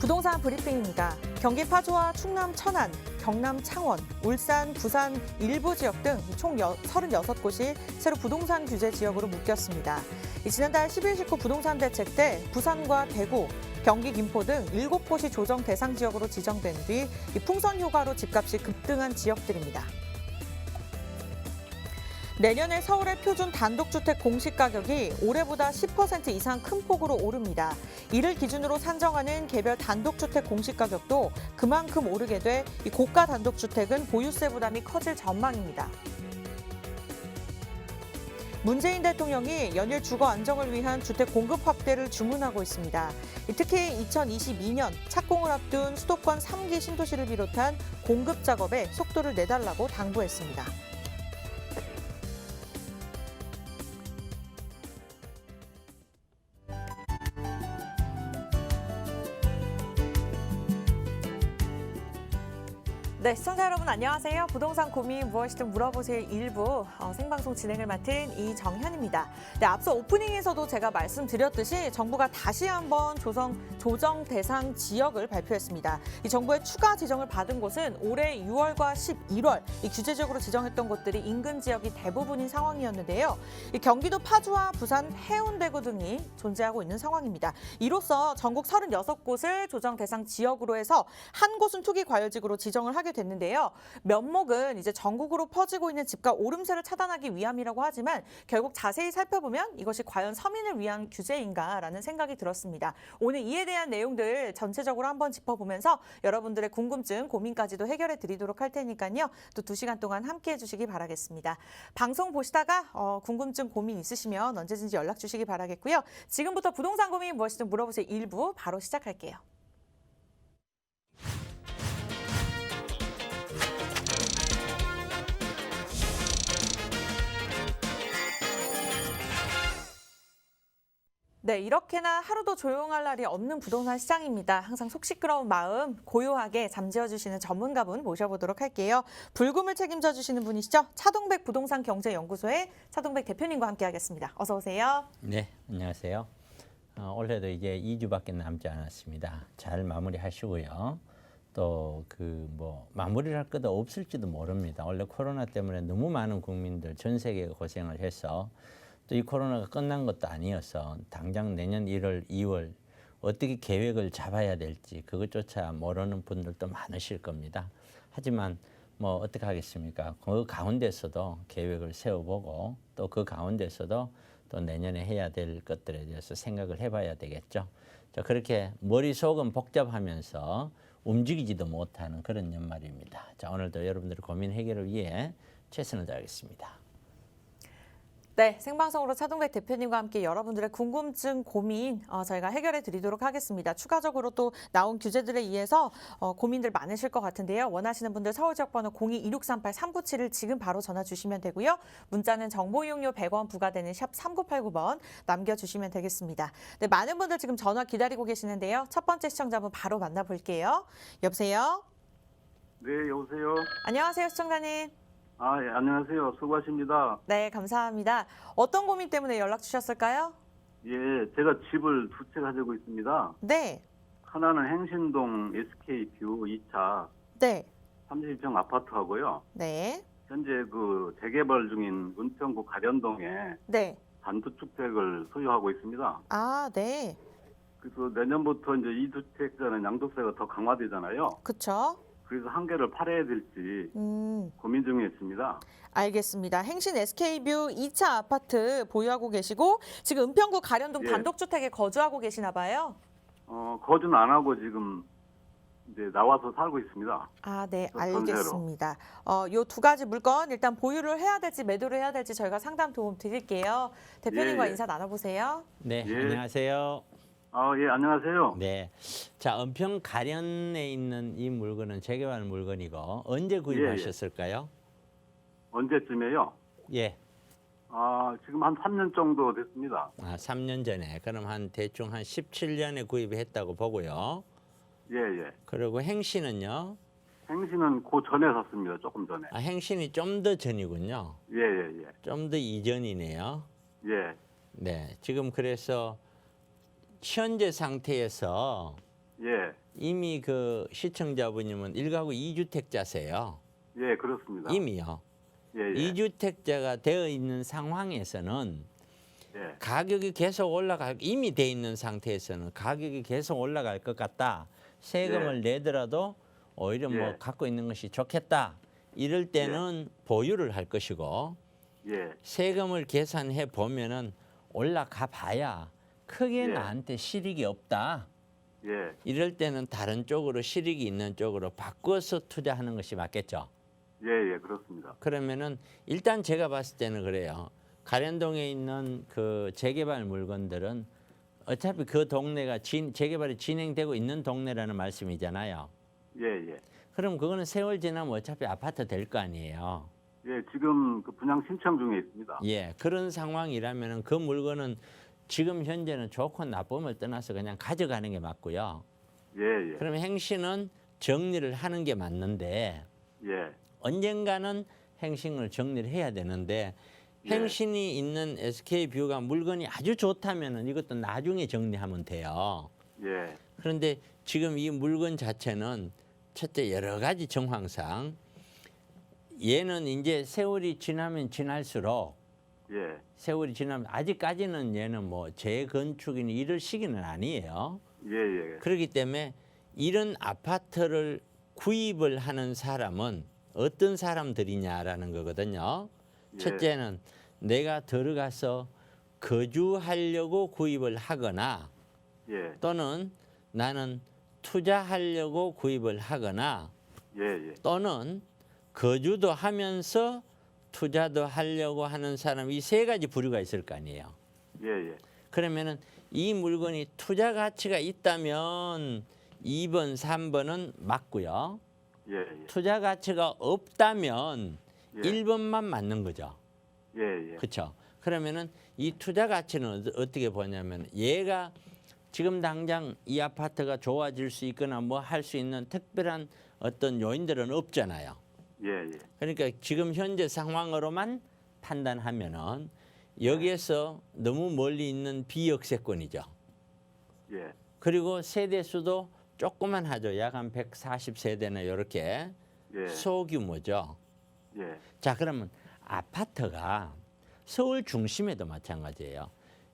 부동산 브리핑입니다. 경기 파주와 충남 천안, 경남 창원, 울산, 부산 일부 지역 등 총 36곳이 새로 부동산 규제 지역으로 묶였습니다. 지난달 10일 19 부동산 대책 때 부산과 대구, 경기 김포 등 7곳이 조정 대상 지역으로 지정된 뒤 풍선 효과로 집값이 급등한 지역들입니다. 내년에 서울의 표준 단독주택 공시가격이 올해보다 10% 이상 큰 폭으로 오릅니다. 이를 기준으로 산정하는 개별 단독주택 공시가격도 그만큼 오르게 돼 고가 단독주택은 보유세 부담이 커질 전망입니다. 문재인 대통령이 연일 주거 안정을 위한 주택 공급 확대를 주문하고 있습니다. 특히 2022년 착공을 앞둔 수도권 3기 신도시를 비롯한 공급 작업에 속도를 내달라고 당부했습니다. 네, 시청자 여러분 안녕하세요. 부동산 고민 무엇이든 물어보세요 일부 생방송 진행을 맡은 이정현입니다. 네, 앞서 오프닝에서도 제가 말씀드렸듯이 정부가 다시 한번 조정 대상 지역을 발표했습니다. 이 정부의 추가 지정을 받은 곳은 올해 6월과 11월 이 규제적으로 지정했던 곳들이 인근 지역이 대부분인 상황이었는데요. 이 경기도 파주와 부산, 해운대구 등이 존재하고 있는 상황입니다. 이로써 전국 36곳을 조정 대상 지역으로 해서 한 곳은 투기 과열지구로 지정을 하게 됐는데요. 면목은 이제 전국으로 퍼지고 있는 집값 오름세를 차단하기 위함이라고 하지만 결국 자세히 살펴보면 이것이 과연 서민을 위한 규제인가라는 생각이 들었습니다. 오늘 이에 대한 내용들 전체적으로 한번 짚어보면서 여러분들의 궁금증, 고민까지도 해결해 드리도록 할 테니까요. 또 2시간 동안 함께해 주시기 바라겠습니다. 방송 보시다가 궁금증, 고민 있으시면 언제든지 연락 주시기 바라겠고요. 지금부터 부동산 고민 무엇이든 물어보세요 일부 바로 시작할게요. 네, 이렇게나 하루도 조용할 날이 없는 부동산 시장입니다. 항상 속 시끄러운 마음 고요하게 잠재워주시는 전문가분 모셔보도록 할게요. 불금을 책임져 주시는 분이시죠. 차동백 부동산 경제연구소의 차동백 대표님과 함께하겠습니다. 어서 오세요. 네, 안녕하세요. 올해도 이제 2주밖에 남지 않았습니다. 잘 마무리하시고요. 또 마무리를 할 것도 없을지도 모릅니다. 원래 코로나 때문에 너무 많은 국민들 전 세계가 고생을 해서 또 이 코로나가 끝난 것도 아니어서 당장 내년 1월, 2월 어떻게 계획을 잡아야 될지 그것조차 모르는 분들도 많으실 겁니다. 하지만 뭐 어떻게 하겠습니까? 그 가운데서도 계획을 세워보고 또 그 가운데서도 또 내년에 해야 될 것들에 대해서 생각을 해봐야 되겠죠. 자, 그렇게 머릿속은 복잡하면서 움직이지도 못하는 그런 연말입니다. 자, 오늘도 여러분들의 고민 해결을 위해 최선을 다하겠습니다. 네, 생방송으로 차동백 대표님과 함께 여러분들의 궁금증, 고민 저희가 해결해 드리도록 하겠습니다. 추가적으로 또 나온 규제들에 의해서 고민들 많으실 것 같은데요. 원하시는 분들 서울 지역번호 02-2638-397을 지금 바로 전화 주시면 되고요. 문자는 정보 이용료 100원 부과되는 샵 3989번 남겨주시면 되겠습니다. 네, 많은 분들 지금 전화 기다리고 계시는데요. 첫 번째 시청자분 바로 만나볼게요. 여보세요? 네, 여보세요. 안녕하세요, 시청자님. 예, 안녕하세요. 수고하십니다. 네, 감사합니다. 어떤 고민 때문에 연락 주셨을까요? 예, 제가 집을 2채 가지고 있습니다. 네. 하나는 행신동 SK뷰 2차 네. 30평 아파트하고요. 네. 현재 재개발 중인 은평구 가련동에 네. 단독주택을 소유하고 있습니다. 아, 네. 그래서 내년부터 이제 이 주택자는 양도세가 더 강화되잖아요. 그쵸? 그래서 한 개를 팔아야 될지 고민 중에 있습니다. 알겠습니다. 행신 SK뷰 2차 아파트 보유하고 계시고 지금 은평구 가련동 예. 단독주택에 거주하고 계시나 봐요. 거주는 안 하고 지금 이제 나와서 살고 있습니다. 아, 네, 전세로. 알겠습니다. 요 2가지 물건 일단 보유를 해야 될지 매도를 해야 될지 저희가 상담 도움 드릴게요. 대표님과 예. 인사 나눠보세요. 네, 예. 안녕하세요. 예, 안녕하세요. 네, 자, 은평 가련에 있는 이 물건은 재개발 물건이고 언제 구입하셨을까요? 언제쯤에요? 예, 지금 한 3년 정도 됐습니다. 3년 전에. 그럼 대충 한 17년에 구입했다고 보고요. 예, 예. 그리고 행신은요? 행신은 그 전에 샀습니다. 조금 전에. 행신이 좀 더 전이군요. 예, 예, 예. 좀 더 이전이네요. 예, 네, 지금 그래서 현재 상태에서 예. 이미 그 시청자분님은 1가구 2주택자세요. 예, 그렇습니다. 이미요. 예, 예. 2주택자가 되어 있는 상황에서는 예, 가격이 계속 올라갈 이미 돼 있는 상태에서는 가격이 계속 올라갈 것 같다. 세금을 내더라도 오히려 뭐 예. 갖고 있는 것이 좋겠다. 이럴 때는 보유를 할 것이고 예, 세금을 계산해 보면은 올라가 봐야 크게 예. 나한테 실익이 없다. 예, 이럴 때는 다른 쪽으로 실익이 있는 쪽으로 바꿔서 투자하는 것이 맞겠죠. 예, 예, 그렇습니다. 그러면은 일단 제가 봤을 때는 그래요. 가련동에 있는 그 재개발 물건들은 어차피 그 동네가 재개발이 진행되고 있는 동네라는 말씀이잖아요. 예, 예. 그럼 그거는 세월 지나면 어차피 아파트 될 거 아니에요. 예, 지금 그 분양 신청 중에 있습니다. 예, 그런 상황이라면은 그 물건은 지금 현재는 좋고 나쁨을 떠나서 그냥 가져가는 게 맞고요. 예, 예. 그러면 행신은 정리를 하는 게 맞는데 예, 언젠가는 행신을 정리를 해야 되는데 예. 행신이 있는 SK뷰가 물건이 아주 좋다면은 이것도 나중에 정리하면 돼요. 예, 그런데 지금 이 물건 자체는 첫째 여러 가지 정황상 얘는 이제 세월이 지나면 지날수록 예, 세월이 지나면 아직까지는 얘는 뭐 재건축이니 이럴 시기는 아니에요. 예, 예. 그렇기 때문에 이런 아파트를 구입을 하는 사람은 어떤 사람들이냐라는 거거든요. 예. 첫째는 내가 들어가서 거주하려고 구입을 하거나 예, 또는 나는 투자하려고 구입을 하거나 예, 예. 또는 거주도 하면서 투자도 하려고 하는 사람 이 세 가지 부류가 있을 거 아니에요. 예, 예. 그러면은 이 물건이 투자 가치가 있다면 2번, 3번은 맞고요. 예, 예. 투자 가치가 없다면 예. 1번만 맞는 거죠. 예, 예. 그렇죠. 그러면은 이 투자 가치는 어떻게 보냐면 얘가 지금 당장 이 아파트가 좋아질 수 있거나 뭐 할 수 있는 특별한 어떤 요인들은 없잖아요. 예, 예. 그러니까 지금 현재 상황으로만 판단하면은 여기에서 너무 멀리 있는 비역세권이죠. 예, 그리고 세대 수도 조그만 하죠. 약 한 140세대나 이렇게 예. 소규모죠. 예, 자, 그러면 아파트가 서울 중심에도 마찬가지예요.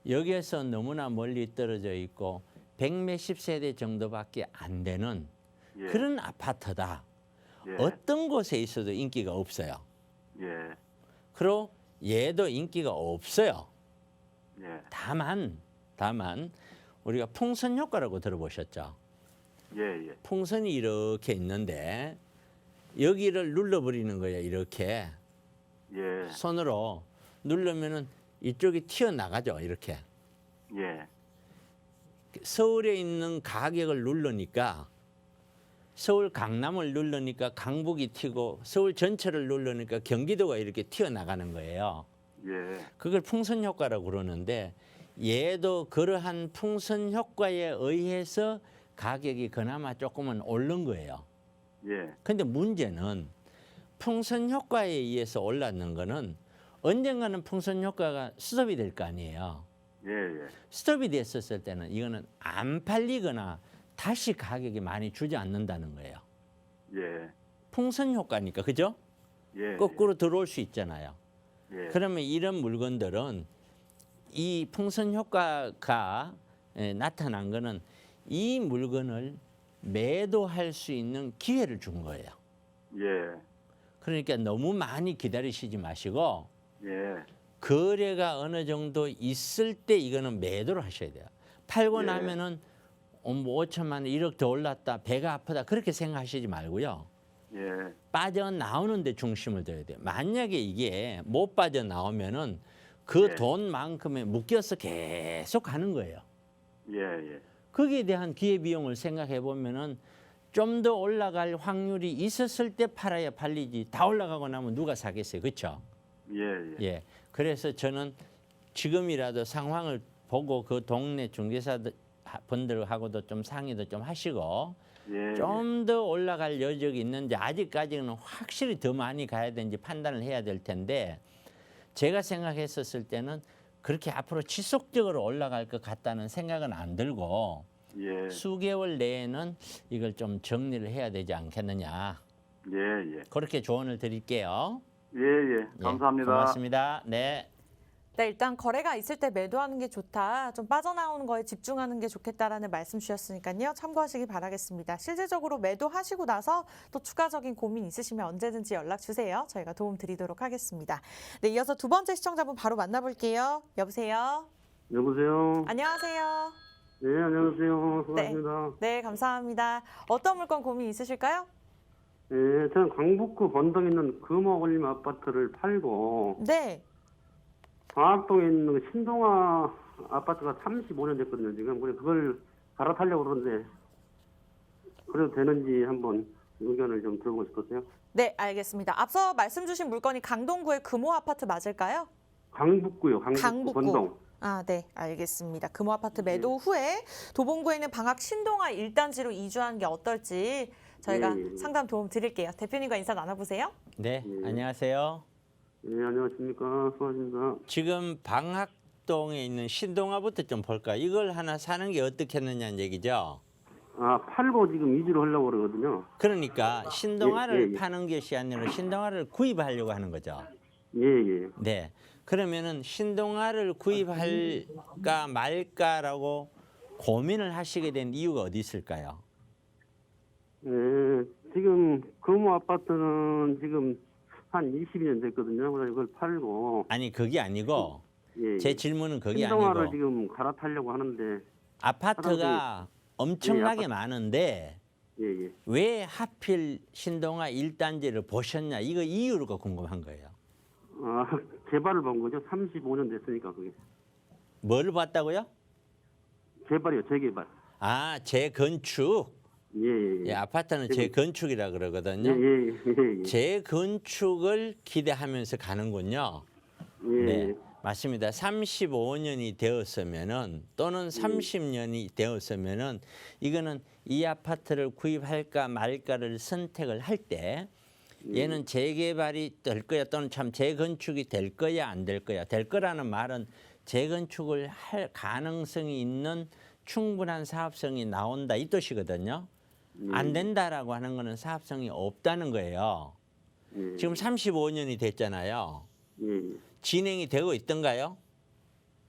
여기에서 너무나 멀리 떨어져 있고 100몇십 세대 정도밖에 안 되는 예. 그런 아파트다. 예. 어떤 곳에 있어도 인기가 없어요. 예, 그리고 얘도 인기가 없어요. 예. 다만 우리가 풍선 효과라고 들어보셨죠? 예, 예. 풍선이 이렇게 있는데 여기를 눌러버리는 거예요. 이렇게 예, 손으로 누르면은 이쪽이 튀어나가죠. 이렇게 예. 서울에 있는 가격을 누르니까 서울 강남을 누르니까 강북이 튀고 서울 전체를 누르니까 경기도가 이렇게 튀어나가는 거예요. 예, 그걸 풍선 효과라고 그러는데 얘도 그러한 풍선 효과에 의해서 가격이 그나마 조금은 오른 거예요. 예. 근데 문제는 풍선 효과에 의해서 올랐는 거는 언젠가는 풍선 효과가 스톱이 될 거 아니에요. 예, 예. 스톱이 됐었을 때는 이거는 안 팔리거나 다시 가격이 많이 주지 않는다는 거예요. 예, 풍선 효과니까, 그죠? 예. 거꾸로 들어올 수 있잖아요. 예. 그러면 이런 물건들은 이 풍선 효과가 나타난 거는 이 물건을 매도할 수 있는 기회를 준 거예요. 예, 그러니까 너무 많이 기다리시지 마시고 예. 거래가 어느 정도 있을 때 이거는 매도를 하셔야 돼요. 팔고 예. 나면은 뭐 5천만 원, 1억 더 올랐다, 배가 아프다 그렇게 생각하시지 말고요. 예, 빠져나오는 데 중심을 둬야 돼요. 만약에 이게 못 빠져나오면은 그 예. 돈만큼에 묶여서 계속 가는 거예요. 예, 예. 거기에 대한 기회비용을 생각해 보면은 좀 더 올라갈 확률이 있었을 때 팔아야 팔리지 다 올라가고 나면 누가 사겠어요. 그렇죠? 예, 예. 예. 그래서 저는 지금이라도 상황을 보고 그 동네 중개사 분들하고도 좀 상의도 좀 하시고 예, 좀 더 올라갈 여력이 있는지 아직까지는 확실히 더 많이 가야 되는지 판단을 해야 될 텐데 제가 생각했었을 때는 그렇게 앞으로 지속적으로 올라갈 것 같다는 생각은 안 들고 예. 수개월 내에는 이걸 좀 정리를 해야 되지 않겠느냐. 예, 예. 그렇게 조언을 드릴게요. 예, 예. 예, 감사합니다. 고맙습니다. 네. 네, 일단 거래가 있을 때 매도하는 게 좋다. 좀 빠져나오는 거에 집중하는 게 좋겠다라는 말씀 주셨으니까요. 참고하시기 바라겠습니다. 실질적으로 매도하시고 나서 또 추가적인 고민 있으시면 언제든지 연락 주세요. 저희가 도움 드리도록 하겠습니다. 네, 이어서 두 번째 시청자분 바로 만나볼게요. 여보세요. 여보세요. 안녕하세요. 네, 안녕하세요. 수고하십니다. 네, 감사합니다. 어떤 물건 고민 있으실까요? 네, 저는 강북구 번덕에 있는 금호올림 아파트를 팔고 네. 방학동에 있는 그 신동아 아파트가 35년 됐거든요. 지금 그래서 그걸 갈아타려고 그러는데 그래도 되는지 한번 의견을 좀 들어보고 싶었어요. 네, 알겠습니다. 앞서 말씀 주신 물건이 강동구의 금호 아파트 맞을까요? 강북구요. 강북구, 강북구. 번동. 아, 네, 알겠습니다. 금호 아파트 매도 후에 도봉구에 있는 방학 신동아 1단지로 이주하는 게 어떨지 저희가 예, 예. 상담 도움 드릴게요. 대표님과 인사 나눠보세요. 네, 안녕하세요. 네, 안녕하십니까. 수고하십니다. 지금 방학동에 있는 신동아부터 좀 볼까? 이걸 하나 사는 게 어떻겠느냐는 얘기죠. 아, 팔고 지금 이주를 하려고 그러거든요. 그러니까 신동아를 예, 예. 파는 것이 아니라 신동아를 구입하려고 하는 거죠. 예, 예. 네. 그러면은 신동아를 구입할까 말까라고 고민을 하시게 된 이유가 어디 있을까요? 네, 지금 금호 아파트는 지금 한 20년 됐거든요. 그래서 이걸 팔고 아니 그게 아니고 예, 제 질문은 그게 신동아를 아니고 지금 갈아타려고 하는데 아파트가 엄청나게 많은데 예, 예. 왜 하필 신동아 1단지를 보셨냐? 이거 이유가 궁금한 거예요. 아, 개발을 본 거죠. 35년 됐으니까 그게. 뭘 봤다고요? 개발이요, 재개발. 아, 재건축. 예, 예, 예, 예. 아파트는 재건축이라 예, 그러거든요. 예, 예, 예. 재건축을 기대하면서 가는군요. 예, 네, 맞습니다. 35년이 되었으면은 또는 30년이 되었으면은 이거는 이 아파트를 구입할까 말까를 선택을 할 때 얘는 재개발이 될 거야 또는 참 재건축이 될 거야 안 될 거야. 될 거라는 말은 재건축을 할 가능성이 있는 충분한 사업성이 나온다 이 뜻이거든요. 안 된다라고 하는 거는 사업성이 없다는 거예요. 예, 지금 35년이 됐잖아요. 예, 예. 진행이 되고 있던가요?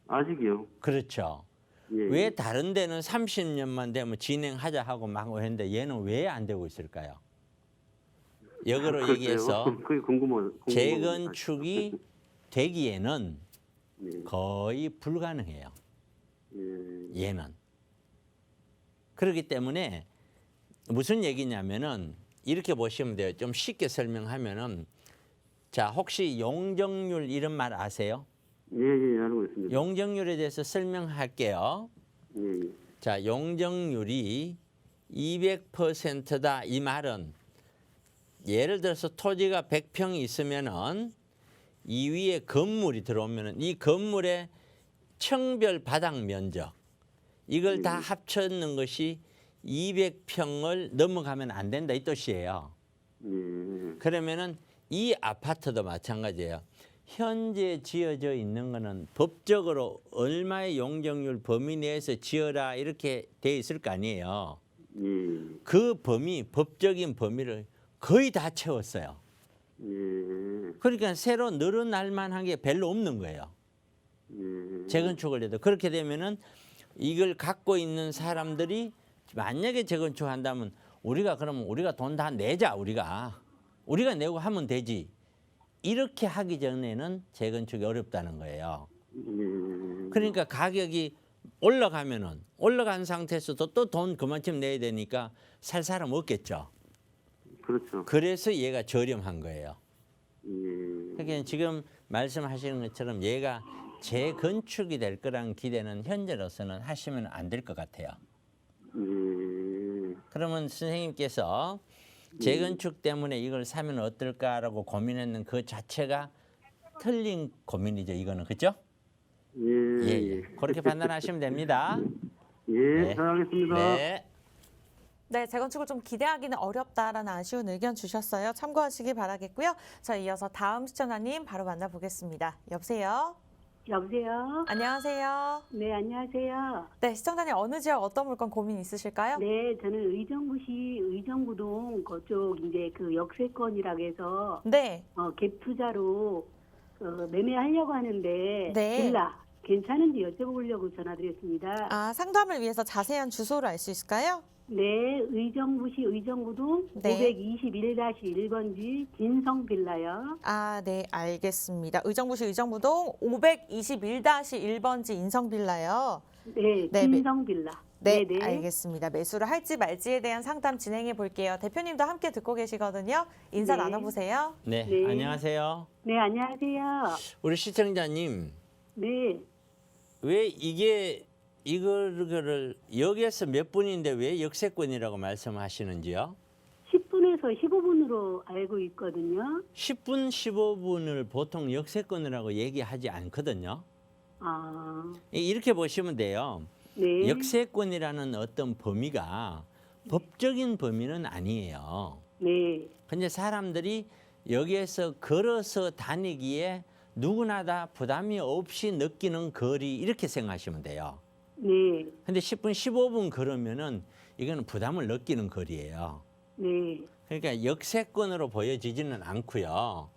아직이요. 그렇죠. 예, 왜 다른 데는 30년만 되면 진행하자 하고 막 했는데 얘는 왜 안 되고 있을까요? 역으로 글쎄요. 얘기해서 그게 궁금합니다. 재건축이 되기에는 예, 거의 불가능해요. 예, 얘는. 그렇기 때문에 무슨 얘기냐면은 이렇게 보시면 돼요. 좀 쉽게 설명하면은 자, 혹시 용적률 이런 말 아세요? 예, 예, 알고 있습니다. 용적률에 대해서 설명할게요. 예, 예. 자, 용적률이 200%다 이 말은 예를 들어서 토지가 100평이 있으면은 이 위에 건물이 들어오면은 이 건물의 청별 바닥 면적 이걸 다 합쳤는 것이 200평을 넘어가면 안 된다 이 뜻이에요. 예, 그러면은 이 아파트도 마찬가지예요. 현재 지어져 있는 거는 법적으로 얼마의 용적률 범위 내에서 지어라 이렇게 돼 있을 거 아니에요. 예, 그 범위, 법적인 범위를 거의 다 채웠어요. 예, 그러니까 새로 늘어날 만한 게 별로 없는 거예요. 예. 재건축을 해도. 그렇게 되면은 이걸 갖고 있는 사람들이 만약에 재건축한다면 우리가 그러면 우리가 돈 다 내자 우리가 내고 하면 되지. 이렇게 하기 전에는 재건축이 어렵다는 거예요. 예, 그러니까 가격이 올라가면은 올라간 상태에서도 또 돈 그만큼 내야 되니까 살 사람 없겠죠. 그렇죠. 그래서 얘가 저렴한 거예요. 예, 그러니까 지금 말씀하시는 것처럼 얘가 재건축이 될 거란 기대는 현재로서는 하시면 안 될 것 같아요. 예, 그러면 선생님께서 재건축 때문에 이걸 사면 어떨까라고 고민했는 그 자체가 틀린 고민이죠. 이거는 그렇죠? 예, 예. 그렇게 판단하시면 됩니다. 예, 네. 잘 알겠습니다. 네. 네, 재건축을 좀 기대하기는 어렵다라는 아쉬운 의견 주셨어요. 참고하시기 바라겠고요. 자, 이어서 다음 시청자님 바로 만나보겠습니다. 여보세요? 여보세요? 안녕하세요. 네, 안녕하세요. 네, 시청자님 어느 지역 어떤 물건 고민 있으실까요? 네, 저는 의정부시 의정부동 그쪽 이제 그 역세권이라고 해서 네. 갭 투자로 매매하려고 하는데 네. 빌라 괜찮은지 여쭤보려고 전화드렸습니다. 아, 상담을 위해서 자세한 주소를 알 수 있을까요? 네, 의정부시 의정부동 네. 521-1번지 진성빌라요. 아, 네, 알겠습니다. 의정부시 의정부동 521-1번지 인성빌라요. 네, 네, 진성빌라. 네, 네. 알겠습니다. 매수를 할지 말지에 대한 상담 진행해 볼게요. 대표님도 함께 듣고 계시거든요. 인사 네. 나눠보세요. 네, 네. 안녕하세요. 네, 안녕하세요. 우리 시청자님, 네. 왜 이거를 여기에서 몇 분인데 왜 역세권이라고 말씀하시는지요? 10분에서 15분으로 알고 있거든요. 10분, 15분을 보통 역세권이라고 얘기하지 않거든요. 아, 이렇게 보시면 돼요. 네. 역세권이라는 어떤 범위가 법적인 범위는 아니에요. 네. 근데 사람들이 여기에서 걸어서 다니기에 누구나 다 부담이 없이 느끼는 거리 이렇게 생각하시면 돼요. 네. 근데 10분, 15분 걸으면은 이거는 부담을 느끼는 거리예요. 네. 그러니까 역세권으로 보여지지는 않고요.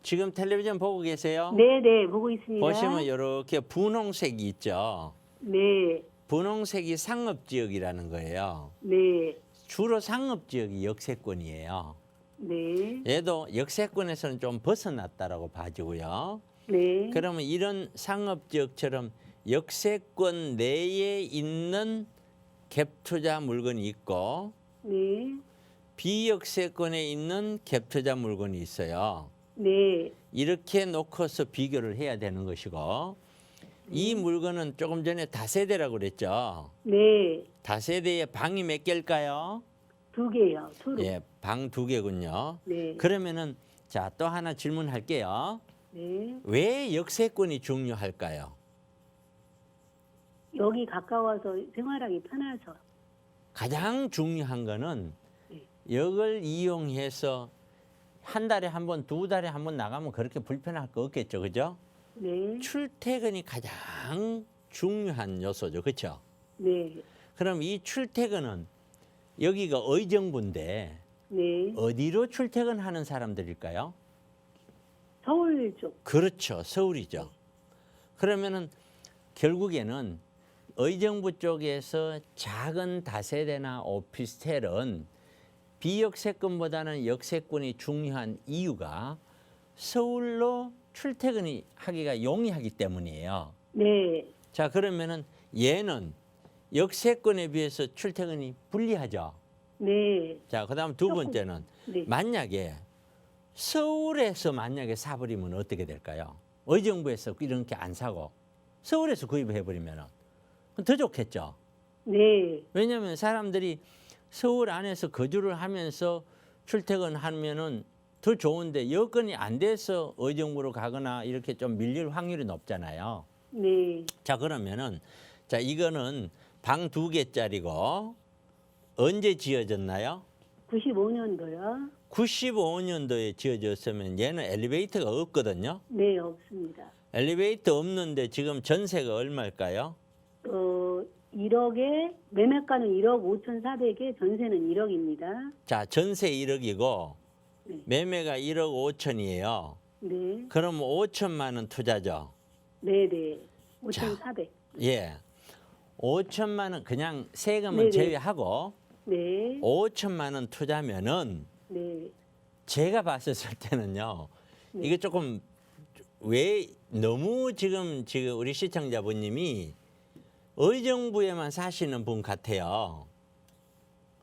지금 텔레비전 보고 계세요? 네, 네. 보고 있습니다. 보시면 이렇게 분홍색이 있죠. 네. 분홍색이 상업지역이라는 거예요. 네. 주로 상업지역이 역세권이에요. 네. 얘도 역세권에서는 좀 벗어났다라고 봐지고요. 네. 그러면 이런 상업지역처럼 역세권 내에 있는 갭투자 물건이 있고 네. 비역세권에 있는 갭투자 물건이 있어요. 네. 이렇게 놓고서 비교를 해야 되는 것이고 이 물건은 조금 전에 다세대라고 그랬죠. 네. 다세대에 방이 몇 개일까요? 2개요. 투로. 예, 방 2개군요. 네. 그러면은 자, 또 하나 질문할게요. 네. 왜 역세권이 중요할까요? 여기 가까워서 생활하기 편해서. 가장 중요한 거는 네. 역을 이용해서 한 달에 한 번, 2달에 한 번 나가면 그렇게 불편할 거 없겠죠. 그죠? 네. 출퇴근이 가장 중요한 요소죠. 그렇죠? 네. 그럼 이 출퇴근은 여기가 의정부인데 네. 어디로 출퇴근하는 사람들일까요? 서울 쪽. 그렇죠. 서울이죠. 그러면은 결국에는 의정부 쪽에서 작은 다세대나 오피스텔은 비역세권보다는 역세권이 중요한 이유가 서울로 출퇴근이 하기가 용이하기 때문이에요. 네. 자, 그러면은 얘는 역세권에 비해서 출퇴근이 불리하죠. 네. 자, 그다음 두 번째는 네. 만약에 서울에서 만약에 사버리면 어떻게 될까요? 의정부에서 이런 게 안 사고 서울에서 구입해 버리면은 더 좋겠죠. 네. 왜냐하면 사람들이 서울 안에서 거주를 하면서 출퇴근하면은 더 좋은데 여건이 안 돼서 의정부로 가거나 이렇게 좀 밀릴 확률이 높잖아요. 네. 자, 그러면은 자, 이거는 방 2개짜리고 언제 지어졌나요? 95년도요. 95년도에 지어졌으면 얘는 엘리베이터가 없거든요. 네, 없습니다. 엘리베이터 없는데 지금 전세가 얼마일까요? 1억에 매매가는 1억 5,400에 전세는 1억입니다. 자, 전세 1억이고 네. 매매가 1억 5천이에요. 네. 그럼 5천만 원 투자죠. 네, 네. 5,400. 예. 5천만 원 그냥 세금은 네네. 제외하고 네. 5천만 원 투자면은 네. 제가 봤을 때는요. 네. 이게 조금 왜 너무 지금 우리 시청자분님이 의정부에만 사시는 분 같아요.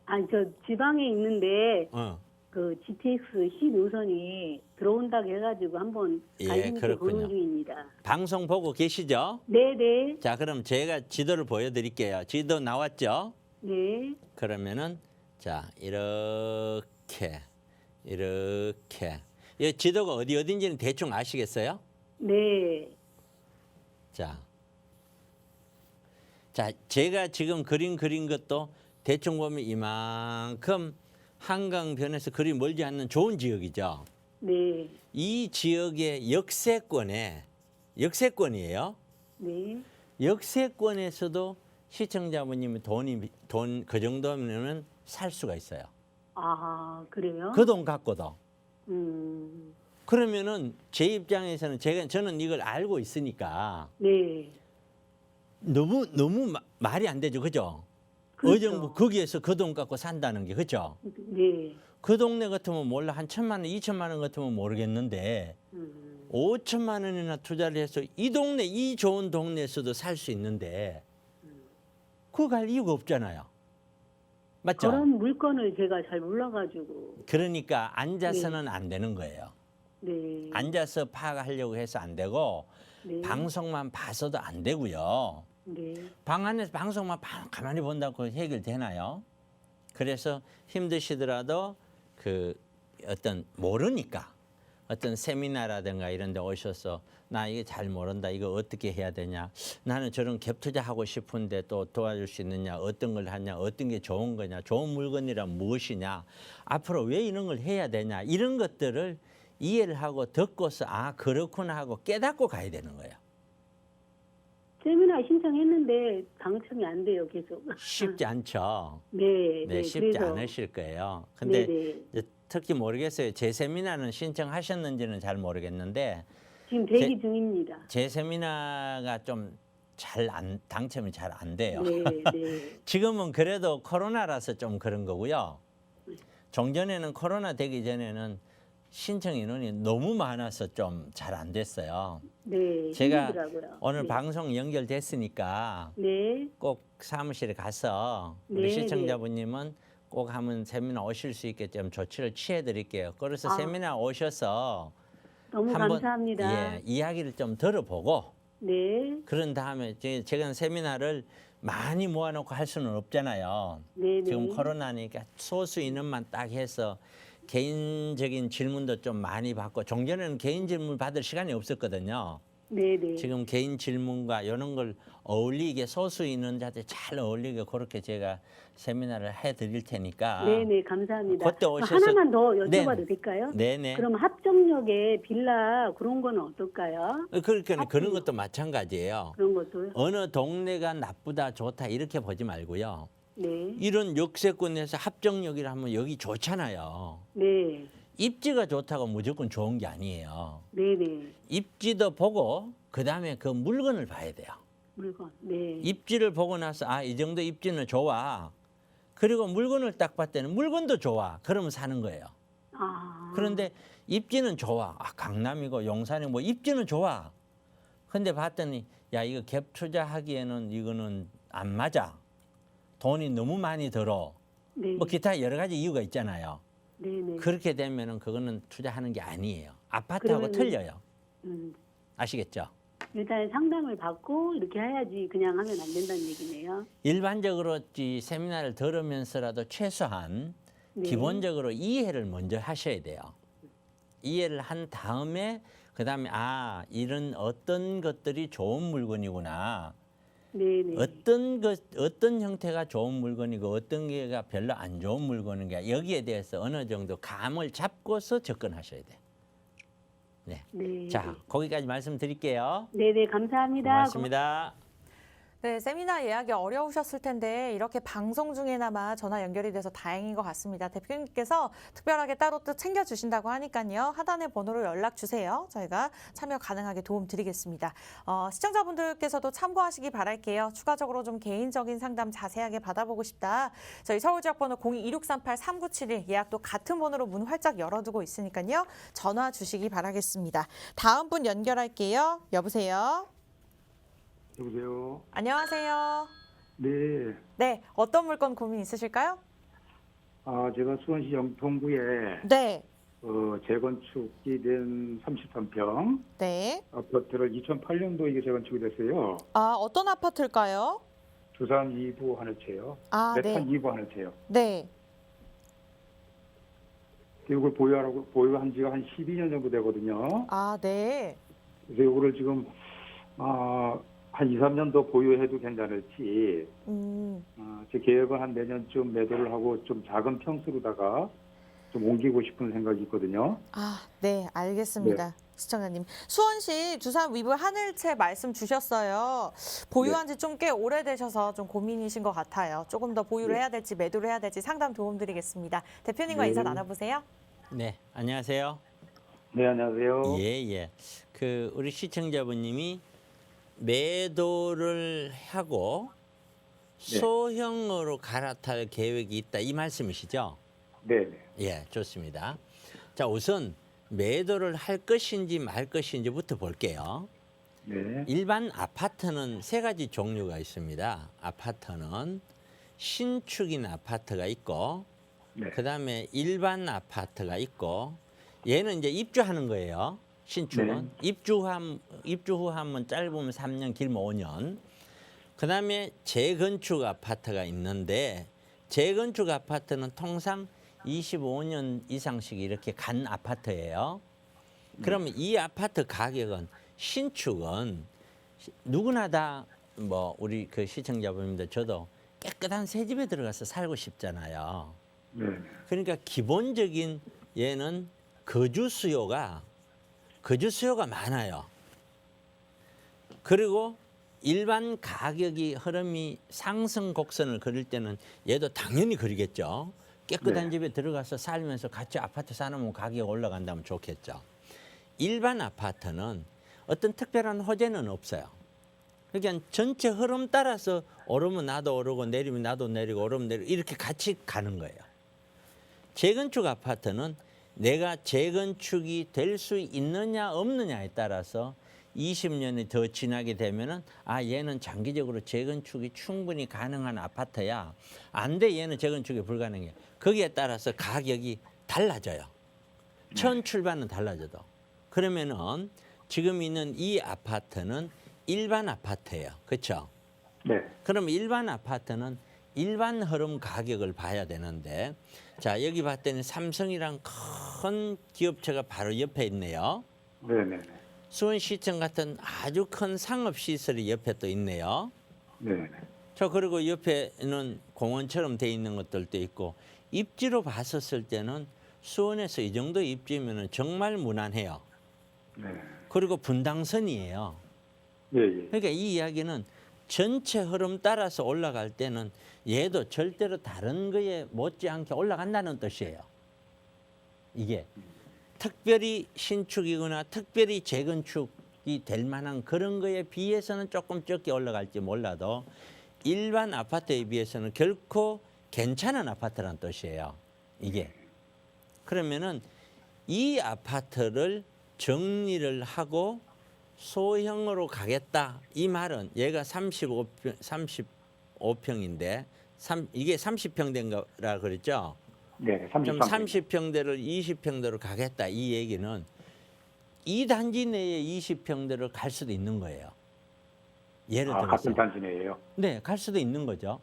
아니, 저 지방에 있는데 어. 그 GTX 신노선이 들어온다고 해가지고 한번 예, 관심 있게 그렇군요. 보는 중입니다. 방송 보고 계시죠? 네, 네. 자, 그럼 제가 지도를 보여드릴게요. 지도 나왔죠? 네. 그러면은 자, 이렇게 이 지도가 어딘지는 대충 아시겠어요? 네. 자, 제가 지금 그린 것도 대충 보면 이만큼 한강변에서 그리 멀지 않는 좋은 지역이죠. 네. 이 지역의 역세권에 역세권이에요. 네. 역세권에서도 시청자분님이 돈 그 정도면은 살 수가 있어요. 아, 그래요? 그 돈 갖고도. 음. 그러면은 제 입장에서는 저는 이걸 알고 있으니까 네. 너무 말이 안 되죠, 그죠? 그렇죠. 의정부 거기에서 그 돈 갖고 산다는 게 그죠? 네. 그 동네 같으면 몰라 한 1,000만 원, 2천만 원 같으면 모르겠는데 5천만 원이나 투자를 해서 이 동네 이 좋은 동네에서도 살 수 있는데 그거 갈 이유가 없잖아요. 맞죠? 그런 물건을 제가 잘 몰라가지고. 그러니까 앉아서는 안 되는 거예요. 네. 앉아서 파악하려고 해서 안 되고 네. 방송만 봐서도 안 되고요. 네. 방 안에서 방송만 가만히 본다고 해결되나요? 그래서 힘드시더라도 그 어떤 모르니까 어떤 세미나라든가 이런 데 오셔서 나 이게 잘 모른다. 이거 어떻게 해야 되냐. 나는 저런 갭 투자하고 싶은데 또 도와줄 수 있느냐. 어떤 걸 하냐. 어떤 게 좋은 거냐. 좋은 물건이란 무엇이냐. 앞으로 왜 이런 걸 해야 되냐. 이런 것들을 이해를 하고 듣고서 아 그렇구나 하고 깨닫고 가야 되는 거예요. 세미나 신청했는데 당첨이 안 돼요, 계속. 쉽지 않죠. 네. 네, 쉽지 않으실 거예요. 근데 이제 특히 모르겠어요. 제 세미나는 신청하셨는지는 잘 모르겠는데 지금 대기 중입니다. 제 세미나가 좀 당첨이 잘 안 돼요. 네, 네. 지금은 그래도 코로나라서 좀 그런 거고요. 종전에는 코로나 되기 전에는 신청 인원이 너무 많아서 좀 잘 안 됐어요. 네. 제가 힘들더라고요. 오늘 네. 방송 연결됐으니까 네. 꼭 사무실에 가서 우리 네, 시청자분님은 꼭 한번 세미나 오실 수 있게 좀 조치를 취해 드릴게요. 그래서 아. 세미나 오셔서 너무 한번 감사합니다. 예, 이야기를 좀 들어보고 네. 그런 다음에 제가 세미나를 많이 모아놓고 할 수는 없잖아요. 네, 지금 네. 코로나니까 소수 인원만 딱 해서 개인적인 질문도 좀 많이 받고 종전에는 개인 질문 받을 시간이 없었거든요. 네, 네. 지금 개인 질문과 이런 걸 어울리게 소수 인원자한테 잘 어울리게 그렇게 제가 세미나를 해드릴 테니까. 네, 네. 감사합니다. 그때 오셔서 하나만 더 여쭤봐도 네. 될까요? 네네. 그럼 합정역에 빌라 그런 거는 어떨까요? 그러니까 그런 것도 마찬가지예요. 그런 것도요? 어느 동네가 나쁘다 좋다 이렇게 보지 말고요. 네. 이런 역세권에서 합정역이라 하면 여기 좋잖아요. 네. 입지가 좋다고 무조건 좋은 게 아니에요. 네, 네. 입지도 보고 그다음에 그 물건을 봐야 돼요. 물건. 네. 입지를 보고 나서 아, 이 정도 입지는 좋아. 그리고 물건을 딱 봤더니 물건도 좋아. 그러면 사는 거예요. 아. 그런데 입지는 좋아. 아, 강남이고 용산이 뭐 입지는 좋아. 근데 봤더니 야, 이거 갭 투자하기에는 이거는 안 맞아. 돈이 너무 많이 들어. 네. 뭐 기타 여러 가지 이유가 있잖아요. 네, 네. 그렇게 되면은 그거는 투자하는 게 아니에요. 아파트하고 그러면은- 틀려요. 음. 아시겠죠? 일단 상담을 받고 이렇게 해야지 그냥 하면 안 된다는 얘기네요. 일반적으로 이 세미나를 들으면서라도 최소한 네. 기본적으로 이해를 먼저 하셔야 돼요. 이해를 한 다음에 그다음에 아, 이런 어떤 것들이 좋은 물건이구나. 네, 네. 어떤 형태가 좋은 물건이고 어떤 게가 별로 안 좋은 물건인가 여기에 대해서 어느 정도 감을 잡고서 접근하셔야 돼요. 네. 네. 자, 거기까지 말씀드릴게요. 네, 네. 감사합니다. 고맙습니다. 네, 세미나 예약이 어려우셨을 텐데 이렇게 방송 중에나마 전화 연결이 돼서 다행인 것 같습니다. 대표님께서 특별하게 따로 또 챙겨주신다고 하니까요. 하단의 번호로 연락 주세요. 저희가 참여 가능하게 도움 드리겠습니다. 시청자분들께서도 참고하시기 바랄게요. 추가적으로 좀 개인적인 상담 자세하게 받아보고 싶다. 저희 서울지역번호 0226383971 예약도 같은 번호로 문 활짝 열어두고 있으니까요. 전화 주시기 바라겠습니다. 다음 분 연결할게요. 여보세요. 여보세요. 안녕하세요. 네. 네, 어떤 물건 고민 있으실까요? 아, 제가 수원시 영통구에 네, 재건축이 된 33평 네. 아파트를 2008년도에 이게 재건축이 됐어요. 아, 어떤 아파트일까요? 두산 2부 한 채요. 아, 메탄 네. 2부 한 채요. 네. 이걸 보유한 지가 한 12년 정도 되거든요. 아, 네. 그래서 이거를 지금 한 2, 3년 더 보유해도 괜찮을지 제 계획은 한 내년쯤 매도를 하고 좀 작은 평수로다가 좀 옮기고 싶은 생각이 있거든요. 아, 네, 알겠습니다. 시청자님. 수원시 두산 위브 하늘채 말씀 주셨어요. 보유한 지 좀 꽤 오래되셔서 좀 고민이신 것 같아요. 조금 더 보유를 해야 될지 매도를 해야 될지 상담 도움 드리겠습니다. 대표님과 인사 나눠보세요. 네, 안녕하세요. 네, 안녕하세요. 예. 그 우리 시청자분님이 매도를 하고 소형으로 갈아탈 계획이 있다 이 말씀이시죠? 네. 예, 좋습니다. 자, 우선 매도를 할 것인지 말 것인지부터 볼게요. 네. 일반 아파트는 세 가지 종류가 있습니다. 아파트는 신축인 아파트가 있고, 네. 그다음에 일반 아파트가 있고, 얘는 이제 입주하는 거예요. 신축은 입주 후 하면 짧으면 3년, 길면 5년. 그다음에 재건축 아파트가 있는데 재건축 아파트는 통상 25년 이상씩 이렇게 간 아파트예요. 그러면 이 아파트 가격은 신축은 누구나 다 뭐 우리 그 시청자분들 저도 깨끗한 새 집에 들어가서 살고 싶잖아요. 네. 그러니까 기본적인 얘는 거주 수요가 많아요. 그리고 일반 가격이 흐름이 상승 곡선을 그릴 때는 얘도 당연히 그리겠죠. 깨끗한 집에 들어가서 살면서 같이 아파트 사놓으면 가격이 올라간다면 좋겠죠. 일반 아파트는 어떤 특별한 호재는 없어요. 그러니까 전체 흐름 따라서 오르면 나도 오르고 내리면 나도 내리고 오르면 내리고 이렇게 같이 가는 거예요. 재건축 아파트는 내가 재건축이 될 수 있느냐 없느냐에 따라서 20년이 더 지나게 되면은 얘는 장기적으로 재건축이 충분히 가능한 아파트야. 안 돼, 얘는 재건축이 불가능해. 거기에 따라서 가격이 달라져요. 처음 출발은 달라져도. 그러면은 지금 있는 이 아파트는 일반 아파트예요. 그렇죠? 네. 그럼 일반 아파트는 일반 흐름 가격을 봐야 되는데, 자, 여기 봤더니 삼성이랑 큰 기업체가 바로 옆에 있네요. 네. 수원시청 같은 아주 큰 상업시설이 옆에 또 있네요. 네. 저 그리고 옆에는 공원처럼 돼 있는 것들도 있고, 입지로 봤었을 때는 수원에서 이 정도 입지면 정말 무난해요. 네. 그리고 분당선이에요. 예. 그러니까 이 이야기는 전체 흐름 따라서 올라갈 때는 얘도 절대로 다른 거에 못지않게 올라간다는 뜻이에요. 이게 특별히 신축이거나 특별히 재건축이 될 만한 그런 거에 비해서는 조금 적게 올라갈지 몰라도 일반 아파트에 비해서는 결코 괜찮은 아파트란 뜻이에요. 이게. 그러면은 이 아파트를 정리를 하고 소형으로 가겠다. 이 말은 얘가 35평인데 이게 30평대인가 그랬죠? 네. 좀 30평대를 20평대로 가겠다. 이 얘기는 이 단지 내에 20평대를 갈 수도 있는 거예요. 예를 들어서. 같은 단지 내에요? 네, 갈 수도 있는 거죠.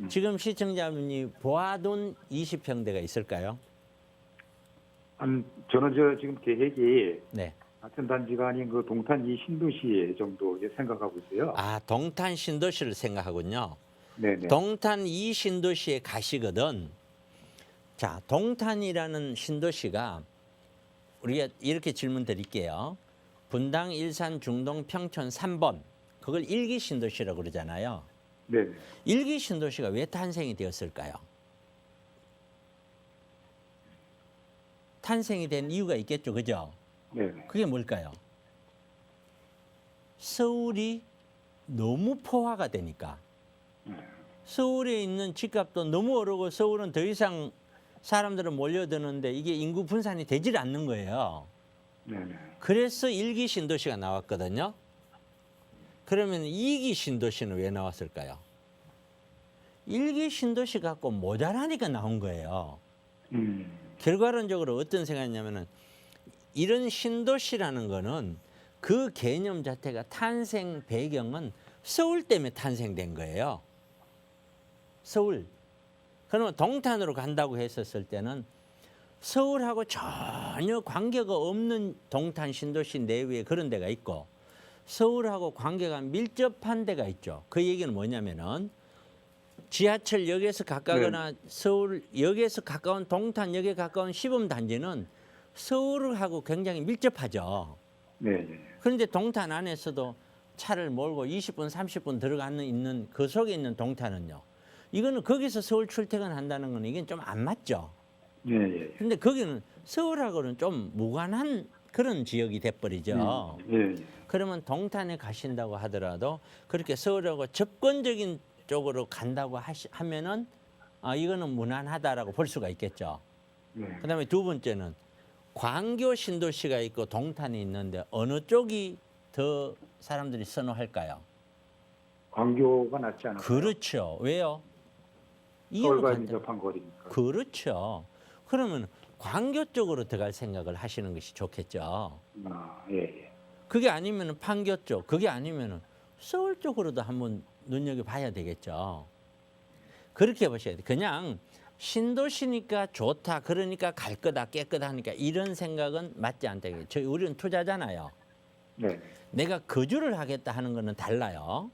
지금 시청자분이 보아둔 20평대가 있을까요? 저는 지금 계획이 네. 같은 단지가 아닌 그 동탄 이 신도시 정도 생각하고 있어요. 동탄 신도시를 생각하군요. 네네. 동탄 이 신도시에 가시거든. 자, 동탄이라는 신도시가 우리가 이렇게 질문 드릴게요. 분당, 일산, 중동, 평촌 3번. 그걸 일기 신도시라고 그러잖아요. 네네. 일기 신도시가 왜 탄생이 되었을까요? 탄생이 된 이유가 있겠죠. 그죠? 네네. 그게 뭘까요? 서울이 너무 포화가 되니까. 서울에 있는 집값도 너무 오르고 서울은 더 이상 사람들은 몰려드는데 이게 인구 분산이 되질 않는 거예요. 네네. 그래서 일기 신도시가 나왔거든요. 그러면 이기 신도시는 왜 나왔을까요? 일기 신도시 갖고 모자라니까 나온 거예요. 결과론적으로 어떤 생각이냐면은 이런 신도시라는 거는 그 개념 자체가 탄생 배경은 서울 때문에 탄생된 거예요. 서울. 그러면 동탄으로 간다고 했었을 때는 서울하고 전혀 관계가 없는 동탄 신도시 내외에 그런 데가 있고 서울하고 관계가 밀접한 데가 있죠. 그 얘기는 뭐냐면은 지하철역에서 가까거나 서울역에서 가까운 동탄역에 가까운 시범단지는 서울하고 굉장히 밀접하죠. 네, 네. 그런데 동탄 안에서도 차를 몰고 20분, 30분 들어가는 있는 그 속에 있는 동탄은요. 이거는 거기서 서울 출퇴근한다는 건 이게 좀 안 맞죠. 예, 예. 그런데 거기는 서울하고는 좀 무관한 그런 지역이 돼버리죠. 예, 예. 그러면 동탄에 가신다고 하더라도 그렇게 서울하고 접근적인 쪽으로 간다고 하면은 이거는 무난하다라고 볼 수가 있겠죠. 네. 그다음에 두 번째는 광교 신도시가 있고 동탄이 있는데 어느 쪽이 더 사람들이 선호할까요? 광교가 낫지 않을까요? 그렇죠. 왜요? 이유는 서울과 간단- 인접한 거리니까. 그렇죠. 그러면 광교 쪽으로 들어갈 생각을 하시는 것이 좋겠죠. 예, 예. 그게 아니면은 판교 쪽, 그게 아니면은 서울 쪽으로도 한번 눈여겨봐야 되겠죠. 그렇게 보셔야 돼. 그냥 신도시니까 좋다, 그러니까 갈 거다, 깨끗하니까 이런 생각은 맞지 않다. 우리는 투자잖아요. 네. 내가 거주를 하겠다 하는 거는 달라요.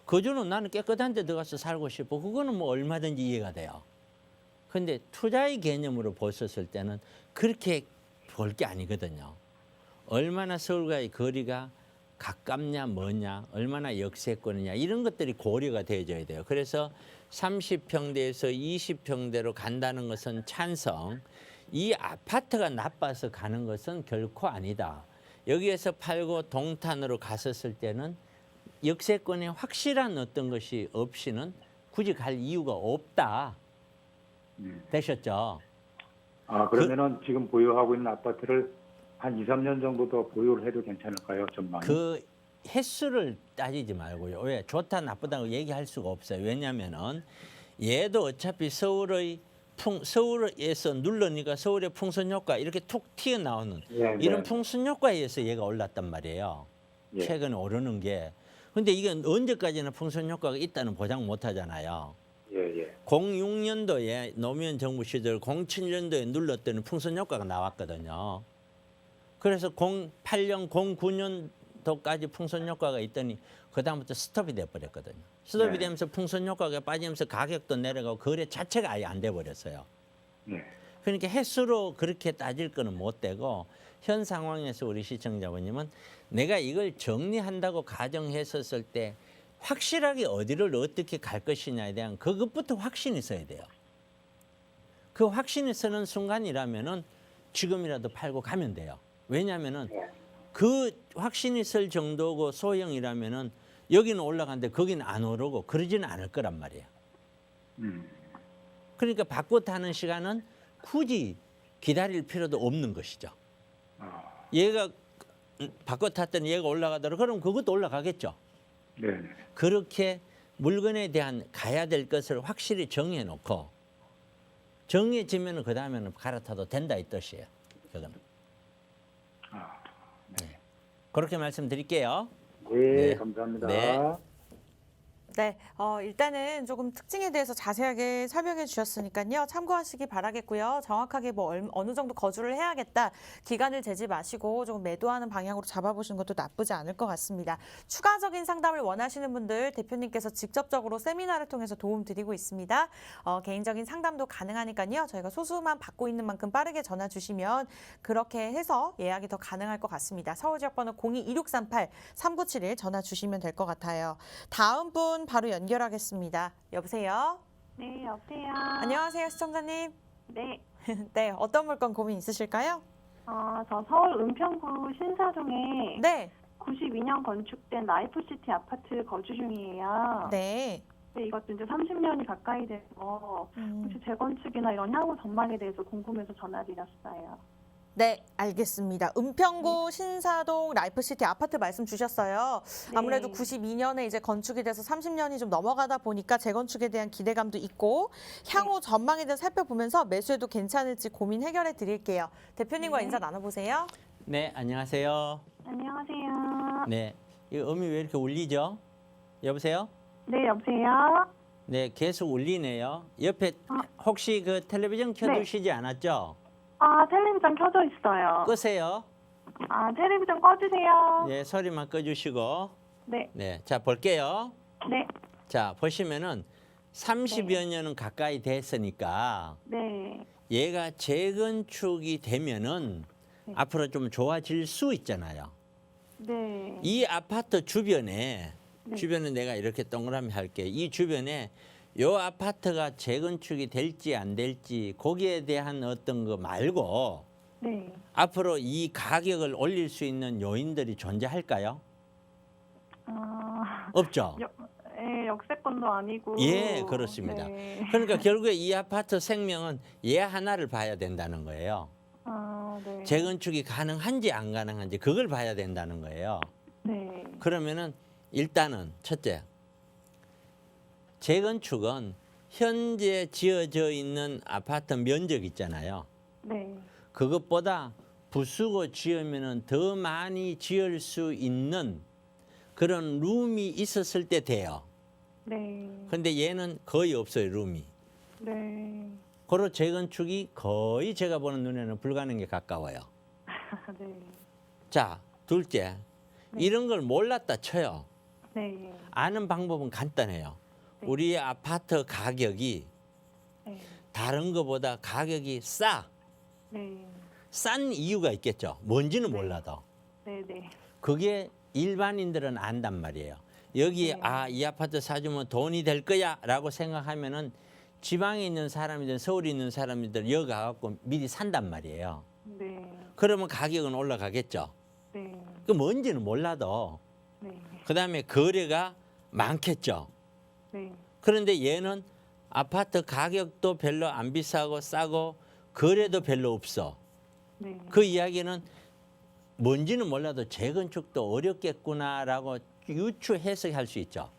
거주는 나는 깨끗한 데 들어가서 살고 싶어. 그거는 뭐 얼마든지 이해가 돼요. 근데 투자의 개념으로 보셨을 때는 그렇게 볼 게 아니거든요. 얼마나 서울과의 거리가 가깝냐 뭐냐, 얼마나 역세권이냐 이런 것들이 고려가 되어져야 돼요. 그래서 30평대에서 20평대로 간다는 것은 찬성. 이 아파트가 나빠서 가는 것은 결코 아니다. 여기에서 팔고 동탄으로 갔었을 때는 역세권에 확실한 어떤 것이 없이는 굳이 갈 이유가 없다. 되셨죠? 그러면은 지금 보유하고 있는 아파트를 한 2, 3년 정도 더 보유를 해도 괜찮을까요? 전망이? 그 횟수를 따지지 말고요. 왜? 좋다 나쁘다고 얘기할 수가 없어요. 왜냐면은 얘도 어차피 서울에서 누르니까 서울의 풍선 효과 이렇게 툭 튀어나오는 예, 이런 네. 풍선 효과에 의해서 얘가 올랐단 말이에요. 예. 최근에 오르는 게. 근데 이게 언제까지나 풍선 효과가 있다는 보장 못 하잖아요. 예, 예. 06년도에 노무현 정부 시절 07년도에 눌렀더니 풍선 효과가 나왔거든요. 그래서 08년, 09년도까지 풍선 효과가 있더니 그다음부터 스톱이 돼버렸거든요. 스톱이 네. 되면서 풍선 효과가 빠지면서 가격도 내려가고 거래 자체가 아예 안 돼버렸어요. 네. 그러니까 횟수로 그렇게 따질 거는 못 되고 현 상황에서 우리 시청자분님은 내가 이걸 정리한다고 가정했었을 때 확실하게 어디를 어떻게 갈 것이냐에 대한 그것부터 확신이 있어야 돼요. 그 확신이 서는 순간이라면은 지금이라도 팔고 가면 돼요. 왜냐하면은 그 확신이 설 정도고 소형이라면은 여기는 올라가는데 거기는 안 오르고 그러지는 않을 거란 말이에요. 그러니까 바꿔 타는 시간은 굳이 기다릴 필요도 없는 것이죠. 얘가 바꿔 탔더니 얘가 올라가더라 그럼 그것도 올라가겠죠. 네. 그렇게 물건에 대한 가야 될 것을 확실히 정해놓고 정해지면 그 다음에는 갈아타도 된다 이 뜻이에요. 그거는. 네. 그렇게 말씀드릴게요. 네, 네. 감사합니다. 네. 네, 일단은 조금 특징에 대해서 자세하게 설명해 주셨으니까요. 참고하시기 바라겠고요. 정확하게 뭐 어느 정도 거주를 해야겠다. 기간을 재지 마시고 조금 매도하는 방향으로 잡아보시는 것도 나쁘지 않을 것 같습니다. 추가적인 상담을 원하시는 분들 대표님께서 직접적으로 세미나를 통해서 도움 드리고 있습니다. 개인적인 상담도 가능하니까요. 저희가 소수만 받고 있는 만큼 빠르게 전화 주시면 그렇게 해서 예약이 더 가능할 것 같습니다. 서울 지역번호 02-2638-3971 전화 주시면 될 것 같아요. 다음 분 바로 연결하겠습니다. 여보세요? 네, 여보세요. 안녕하세요, 시청자님. 네. 네, 어떤 물건 고민 있으실까요? 저 서울 은평구 신사동에 네. 92년 건축된 라이프시티 아파트 거주 중이에요. 네. 네, 이것도 이제 30년이 가까이 돼서 혹시 재건축이나 이런 향후 전망에 대해서 궁금해서 전화드렸어요. 네, 알겠습니다. 은평구 신사동 라이프시티 아파트 말씀 주셨어요. 네. 아무래도 92년에 이제 건축이 돼서 30년이 좀 넘어가다 보니까 재건축에 대한 기대감도 있고 향후 전망에 대해 살펴보면서 매수해도 괜찮을지 고민 해결해 드릴게요. 대표님과 네. 인사 나눠보세요. 네, 안녕하세요. 안녕하세요. 네, 이 음이 왜 이렇게 울리죠? 여보세요? 네, 여보세요. 네, 계속 울리네요. 옆에 혹시 그 텔레비전 켜두시지 않았죠? 텔레비전 켜져 있어요. 끄세요. 텔레비전 꺼주세요. 네, 소리만 꺼주시고. 네. 네, 자 볼게요. 네. 자 보시면은 30여 년은 가까이 됐으니까 네. 얘가 재건축이 되면은 네. 앞으로 좀 좋아질 수 있잖아요. 네. 이 아파트 주변에 네. 주변에 내가 이렇게 동그라미 할게. 이 주변에 요 아파트가 재건축이 될지 안 될지 거기에 대한 어떤 거 말고 네. 앞으로 이 가격을 올릴 수 있는 요인들이 존재할까요? 없죠. 역세권도 아니고. 예, 그렇습니다. 네. 그러니까 결국에 이 아파트 생명은 얘 하나를 봐야 된다는 거예요. 네. 재건축이 가능한지 안 가능한지 그걸 봐야 된다는 거예요. 네. 그러면은 일단은 첫째, 재건축은 현재 지어져 있는 아파트 면적 있잖아요. 네. 그것보다 부수고 지으면은 더 많이 지을 수 있는 그런 룸이 있었을 때 돼요. 네. 근데 얘는 거의 없어요, 룸이. 네. 그로 재건축이 거의 제가 보는 눈에는 불가능에 가까워요. 네. 자, 둘째, 네. 이런 걸 몰랐다 쳐요. 네. 아는 방법은 간단해요. 네. 우리 아파트 가격이 네. 다른 것보다 가격이 네. 싼 이유가 있겠죠. 뭔지는 네. 몰라도. 네. 네. 그게 일반인들은 안단 말이에요. 여기 네. 이 아파트 사주면 돈이 될 거야라고 생각하면은 지방에 있는 사람이든 서울에 있는 사람이든 여기 가갖고 미리 산단 말이에요. 네. 그러면 가격은 올라가겠죠. 네. 그 뭔지는 몰라도 네. 그다음에 거래가 많겠죠. 네. 그런데 얘는 아파트 가격도 별로 안 비싸고 싸고 거래도 별로 없어. 네. 그 이야기는 뭔지는 몰라도 재건축도 어렵겠구나라고 유추 해석할 수 있죠.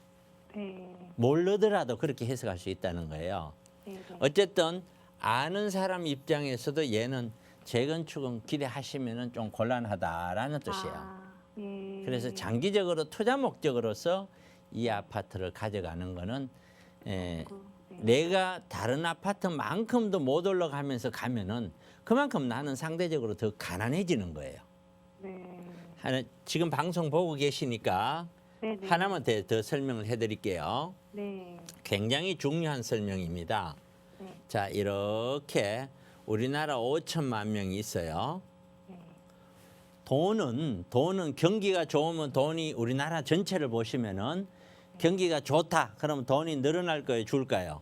네. 모르더라도 그렇게 해석할 수 있다는 거예요. 네. 어쨌든 아는 사람 입장에서도 얘는 재건축은 기대하시면은 좀 곤란하다라는 뜻이에요. 예. 그래서 장기적으로 투자 목적으로서 이 아파트를 가져가는 거는 네. 내가 다른 아파트만큼도 못 올라가면서 가면은 그만큼 나는 상대적으로 더 가난해지는 거예요. 네. 지금 방송 보고 계시니까 네. 네. 하나만 더 설명을 해드릴게요. 네. 굉장히 중요한 설명입니다. 네. 자, 이렇게 우리나라 5천만 명이 있어요. 네. 돈은 경기가 좋으면 돈이 우리나라 전체를 보시면은 경기가 좋다. 그러면 돈이 늘어날 거예요, 줄까요?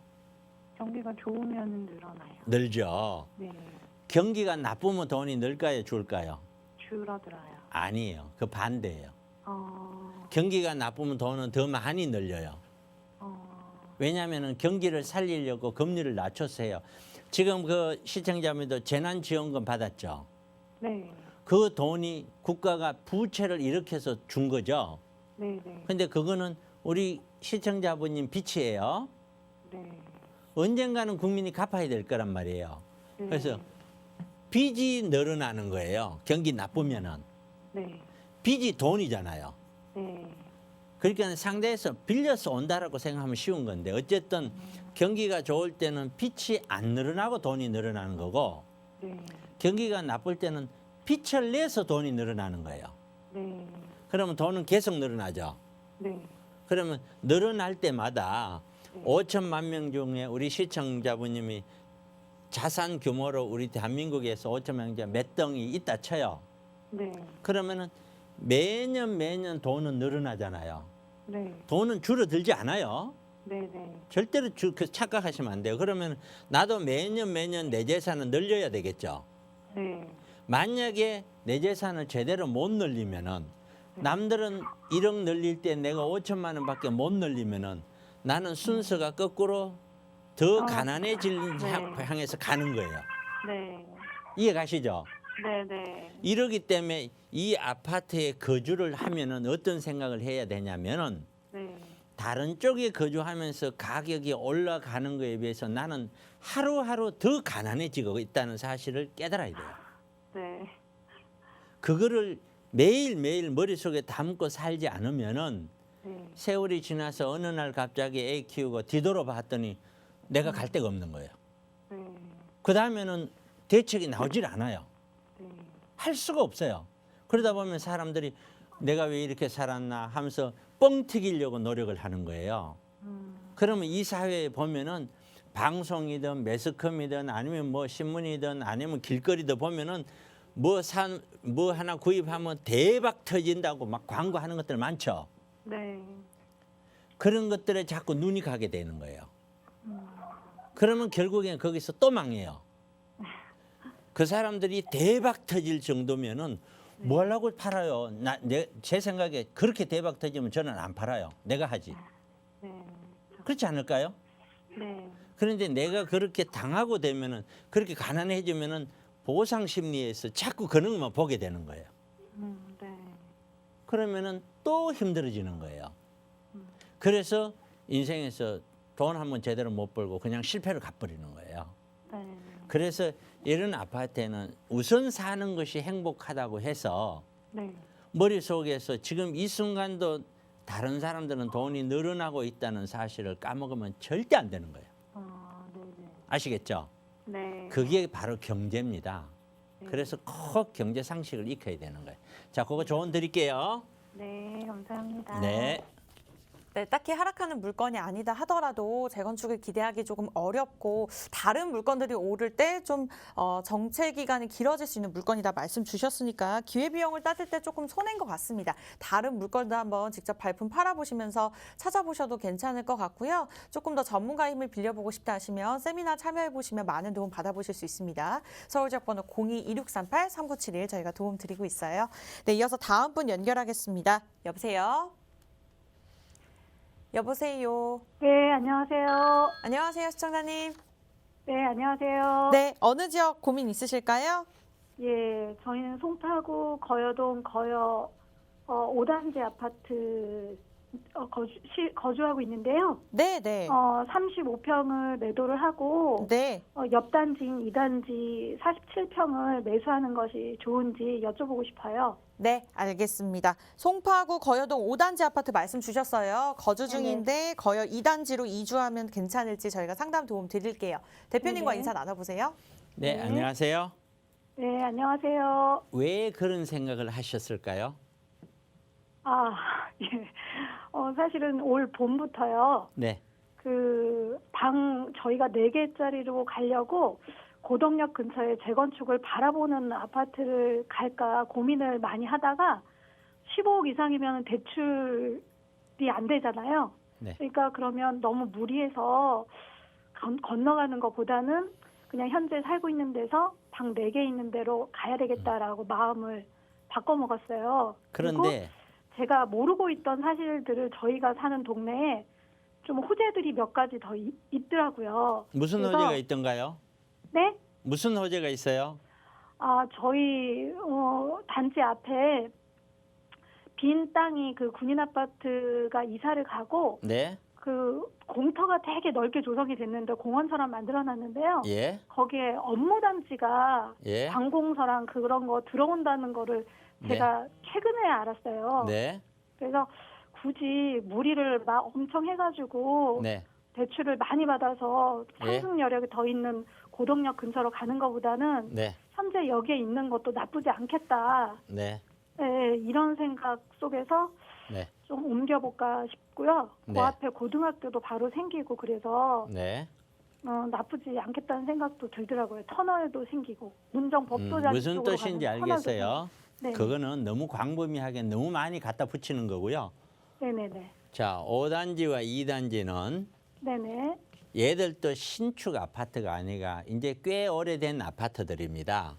경기가 좋으면 늘어나요. 늘죠. 네. 경기가 나쁘면 돈이 늘까요, 줄까요? 줄어들어요. 아니에요. 그 반대예요. 어. 경기가 나쁘면 돈은 더 많이 늘려요. 왜냐하면 경기를 살리려고 금리를 낮췄어요. 지금 그 시청자분도 재난지원금 받았죠. 네. 그 돈이 국가가 부채를 일으켜서 준 거죠. 네. 네. 근데 그거는 우리 시청자분님 빚이에요. 네. 언젠가는 국민이 갚아야 될 거란 말이에요. 네. 그래서 빚이 늘어나는 거예요. 경기 나쁘면은. 네. 빚이 돈이잖아요. 네. 그러니까 상대에서 빌려서 온다라고 생각하면 쉬운 건데 어쨌든 경기가 좋을 때는 빚이 안 늘어나고 돈이 늘어나는 거고 네. 경기가 나쁠 때는 빚을 내서 돈이 늘어나는 거예요. 네. 그러면 돈은 계속 늘어나죠. 네. 그러면 늘어날 때마다 네. 5천만 명 중에 우리 시청자분님이 자산 규모로 우리 대한민국에서 5천만 명 중에 몇 등이 있다 쳐요. 네. 그러면은 매년 돈은 늘어나잖아요. 네. 돈은 줄어들지 않아요. 네. 네. 절대로 착각하시면 안 돼요. 그러면 나도 매년 내 재산을 늘려야 되겠죠. 네. 만약에 내 재산을 제대로 못 늘리면은 남들은 1억 늘릴 때 내가 5천만 원밖에 못 늘리면은 나는 순서가 거꾸로 더 가난해질 향해서 가는 거예요. 네. 이해 가시죠? 네. 네. 이러기 때문에 이 아파트에 거주를 하면은 어떤 생각을 해야 되냐면은 네. 다른 쪽에 거주하면서 가격이 올라가는 거에 비해서 나는 하루하루 더 가난해지고 있다는 사실을 깨달아야 돼요. 네. 그거를 매일매일 머릿속에 담고 살지 않으면은 네. 세월이 지나서 어느 날 갑자기 애 키우고 뒤돌아봤더니 내가 갈 데가 없는 거예요. 네. 그 다음에는 대책이 나오질 않아요. 네. 할 수가 없어요. 그러다 보면 사람들이 내가 왜 이렇게 살았나 하면서 뻥 튀기려고 노력을 하는 거예요. 그러면 이 사회에 보면은 방송이든 매스컴이든 아니면 뭐 신문이든 아니면 길거리도 보면은 뭐 하나 구입하면 대박 터진다고 막 광고하는 것들 많죠. 네. 그런 것들에 자꾸 눈이 가게 되는 거예요. 그러면 결국엔 거기서 또 망해요. 그 사람들이 대박 터질 정도면은 뭐 하려고 팔아요? 제 생각에 그렇게 대박 터지면 저는 안 팔아요. 내가 하지. 네. 그렇지 않을까요? 네. 그런데 내가 그렇게 당하고 되면은 그렇게 가난해지면은 보상 심리에서 자꾸 그런 것만 보게 되는 거예요. 네. 그러면은 또 힘들어지는 거예요. 그래서 인생에서 돈 한번 제대로 못 벌고 그냥 실패를 갚버리는 거예요. 네. 그래서 이런 아파트에는 우선 사는 것이 행복하다고 해서 네. 머릿속에서 지금 이 순간도 다른 사람들은 돈이 늘어나고 있다는 사실을 까먹으면 절대 안 되는 거예요. 네네. 아시겠죠? 네. 그게 바로 경제입니다. 그래서 꼭 경제 상식을 익혀야 되는 거예요. 자, 그거 조언 드릴게요. 네, 감사합니다. 네. 네, 딱히 하락하는 물건이 아니다 하더라도 재건축을 기대하기 조금 어렵고 다른 물건들이 오를 때 좀 정체 기간이 길어질 수 있는 물건이다 말씀 주셨으니까 기회비용을 따질 때 조금 손해인 것 같습니다. 다른 물건도 한번 직접 발품 팔아보시면서 찾아보셔도 괜찮을 것 같고요. 조금 더 전문가의 힘을 빌려보고 싶다 하시면 세미나 참여해보시면 많은 도움 받아보실 수 있습니다. 서울지역번호 02-2638-3971 저희가 도움 드리고 있어요. 네, 이어서 다음 분 연결하겠습니다. 여보세요? 여보세요. 네, 안녕하세요. 안녕하세요, 시청자님. 네, 안녕하세요. 네, 어느 지역 고민 있으실까요? 예, 저희는 송파구 거여동 거여 5단지 아파트 거주하고 있는데요. 네, 네. 35평을 매도를 하고 네. 옆 단지인 2단지 47평을 매수하는 것이 좋은지 여쭤보고 싶어요. 네, 알겠습니다. 송파구 거여동 5단지 아파트 말씀 주셨어요. 거주 중인데 거여 2단지로 이주하면 괜찮을지 저희가 상담 도움 드릴게요. 대표님과 네네. 인사 나눠보세요. 네, 네. 안녕하세요. 네, 안녕하세요. 왜 그런 생각을 하셨을까요? 예. 사실은 올 봄부터요. 네. 저희가 4개짜리로 가려고 고덕역 근처에 재건축을 바라보는 아파트를 갈까 고민을 많이 하다가 15억 이상이면 대출이 안 되잖아요. 네. 그러니까 그러면 너무 무리해서 건너가는 것보다는 그냥 현재 살고 있는 데서 방 4개 있는 데로 가야 되겠다라고 마음을 바꿔먹었어요. 그리고 그런데 제가 모르고 있던 사실들을 저희가 사는 동네에 좀 호재들이 몇 가지 더 있더라고요. 무슨 그래서- 호재가 있던가요? 네? 무슨 호재가 있어요? 저희 단지 앞에 빈 땅이 군인 아파트가 이사를 가고 네. 공터가 되게 넓게 조성이 됐는데 공원처럼 만들어놨는데요. 예. 거기에 업무단지가 예. 관공서랑 그런 거 들어온다는 거를 제가 최근에 알았어요. 네. 그래서 굳이 무리를 막 엄청 해가지고 네. 대출을 많이 받아서 예. 상승 여력이 더 있는 고덕역 근처로 가는 것보다는 네. 현재 여기에 있는 것도 나쁘지 않겠다. 네. 네, 이런 생각 속에서 네. 좀 옮겨볼까 싶고요. 네. 그 앞에 고등학교도 바로 생기고 그래서 네. 나쁘지 않겠다는 생각도 들더라고요. 터널도 생기고 문정법도장 무슨 쪽으로 뜻인지 가는 터널도 알겠어요. 생기고. 네. 그거는 너무 광범위하게 너무 많이 갖다 붙이는 거고요. 네네네. 자, 5단지와 2단지는 네네. 얘들도 신축 아파트가 아니라 이제 꽤 오래된 아파트들입니다.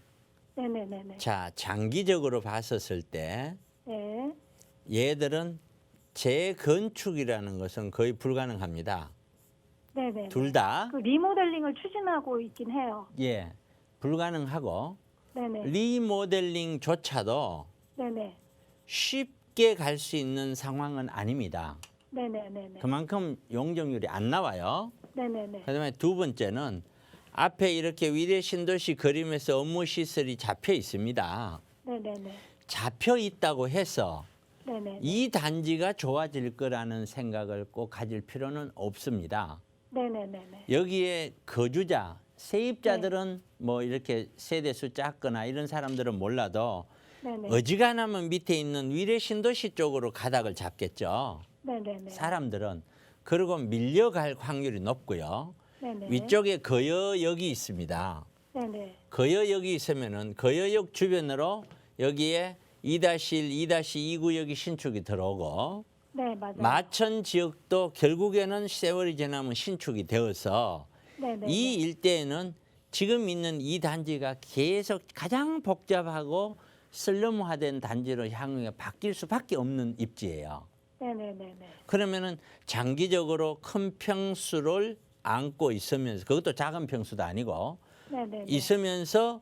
네네네네. 자, 장기적으로 봤었을 때 네. 얘들은 재건축이라는 것은 거의 불가능합니다. 네네. 둘 다 리모델링을 추진하고 있긴 해요. 예, 불가능하고 네네. 리모델링조차도 네네. 쉽게 갈 수 있는 상황은 아닙니다. 네네네네. 그만큼 용적률이 안 나와요. 네네네. 그다음에 두 번째는 앞에 이렇게 위례 신도시 그림에서 업무 시설이 잡혀 있습니다. 네네네. 잡혀 있다고 해서 네네. 이 단지가 좋아질 거라는 생각을 꼭 가질 필요는 없습니다. 네네네네. 여기에 거주자, 세입자들은 뭐 이렇게 세대수 작거나 이런 사람들은 몰라도 네네. 어지간하면 밑에 있는 위례 신도시 쪽으로 가닥을 잡겠죠. 네네네. 사람들은. 그리고 밀려갈 확률이 높고요. 네네. 위쪽에 거여역이 있습니다. 네네. 거여역이 있으면은 거여역 주변으로 여기에 2-1, 2-2 구역이 신축이 들어오고 네, 맞아요. 마천 지역도 결국에는 세월이 지나면 신축이 되어서 네네. 이 일대에는 지금 있는 이 단지가 계속 가장 복잡하고 슬럼화된 단지로 향후에 바뀔 수밖에 없는 입지예요. 네네네네. 그러면은 장기적으로 큰 평수를 안고 있으면서 그것도 작은 평수도 아니고 네네네. 있으면서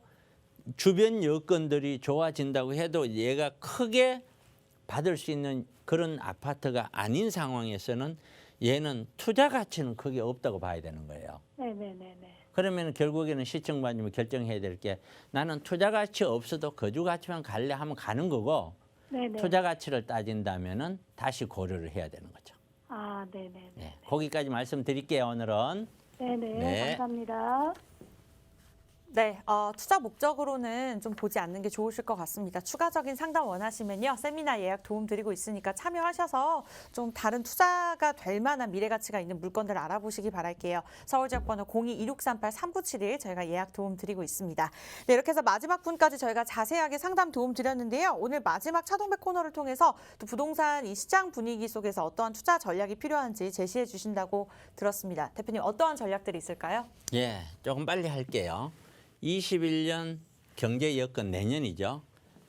주변 여건들이 좋아진다고 해도 얘가 크게 받을 수 있는 그런 아파트가 아닌 상황에서는 얘는 투자 가치는 크게 없다고 봐야 되는 거예요. 네네네네. 그러면 결국에는 시청자님이 결정해야 될 게 나는 투자 가치 없어도 거주 가치만 갈래 하면 가는 거고 네네. 투자 가치를 따진다면은 다시 고려를 해야 되는 거죠. 아, 네네네. 네, 거기까지 말씀드릴게요. 오늘은. 네네. 네. 감사합니다. 네, 투자 목적으로는 좀 보지 않는 게 좋으실 것 같습니다. 추가적인 상담 원하시면요. 세미나 예약 도움 드리고 있으니까 참여하셔서 좀 다른 투자가 될 만한 미래 가치가 있는 물건들 알아보시기 바랄게요. 서울지역번호 02-2638-3971 저희가 예약 도움 드리고 있습니다. 네, 이렇게 해서 마지막 분까지 저희가 자세하게 상담 도움 드렸는데요. 오늘 마지막 차동백 코너를 통해서 또 부동산 이 시장 분위기 속에서 어떠한 투자 전략이 필요한지 제시해 주신다고 들었습니다. 대표님 어떠한 전략들이 있을까요? 예, 조금 빨리 할게요. 21년 경제 여건 내년이죠.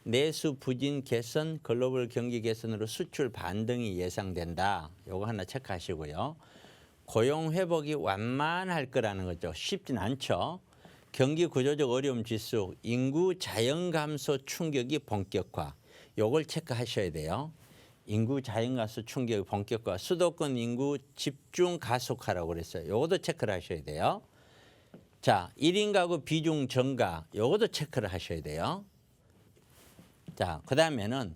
내수 부진 개선, 글로벌 경기 개선으로 수출 반등이 예상된다. 요거 하나 체크하시고요. 고용 회복이 완만할 거라는 거죠. 쉽진 않죠. 경기 구조적 어려움 지수, 인구 자연 감소 충격이 본격화. 요걸 체크하셔야 돼요. 인구 자연 감소 충격이 본격화, 수도권 인구 집중 가속화라고 그랬어요. 요것도 체크를 하셔야 돼요. 자, 1인 가구 비중 증가, 요것도 체크를 하셔야 돼요. 자, 그다음에는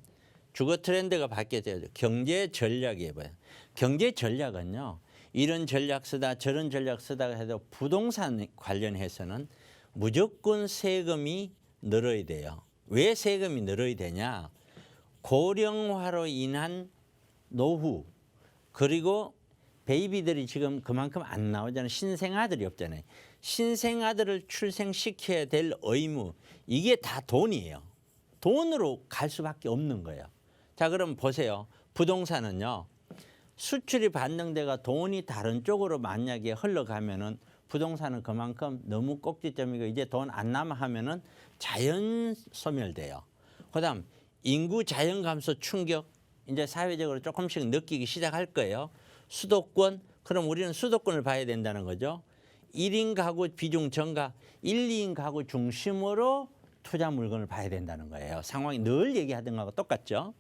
주거 트렌드가 바뀌어져요. 경제 전략이 뭐예요? 경제 전략은요. 이런 전략 쓰다 저런 전략 쓰다 해도 부동산 관련해서는 무조건 세금이 늘어야 돼요. 왜 세금이 늘어야 되냐? 고령화로 인한 노후 그리고 베이비들이 지금 그만큼 안 나오잖아요. 신생아들이 없잖아요. 신생아들을 출생시켜야 될 의무 이게 다 돈이에요. 돈으로 갈 수밖에 없는 거예요. 자, 그럼 보세요. 부동산은요. 수출이 반등돼가 돈이 다른 쪽으로 만약에 흘러가면은 부동산은 그만큼 너무 꼭지점이고 이제 돈 안 남아 하면은 자연 소멸돼요. 그다음 인구 자연 감소 충격 이제 사회적으로 조금씩 느끼기 시작할 거예요. 수도권 그럼 우리는 수도권을 봐야 된다는 거죠. 1인 가구 비중 증가 1, 2인 가구 중심으로 투자 물건을 봐야 된다는 거예요. 상황이 늘 얘기하던 거하고 똑같죠.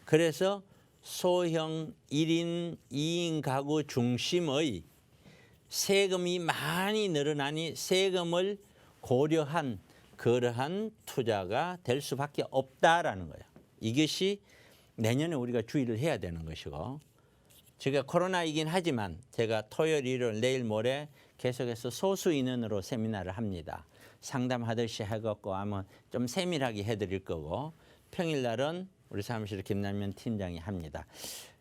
그래서 소형 1인, 2인 가구 중심의 세금이 많이 늘어나니 세금을 고려한 그러한 투자가 될 수밖에 없다라는 거예요. 이것이 내년에 우리가 주의를 해야 되는 것이고 제가 코로나이긴 하지만 제가 토요일, 일요일, 내일 모레 계속해서 소수 인원으로 세미나를 합니다. 상담하듯이 해갖고 아마 좀 세밀하게 해드릴 거고 평일날은 우리 사무실 김남면 팀장이 합니다.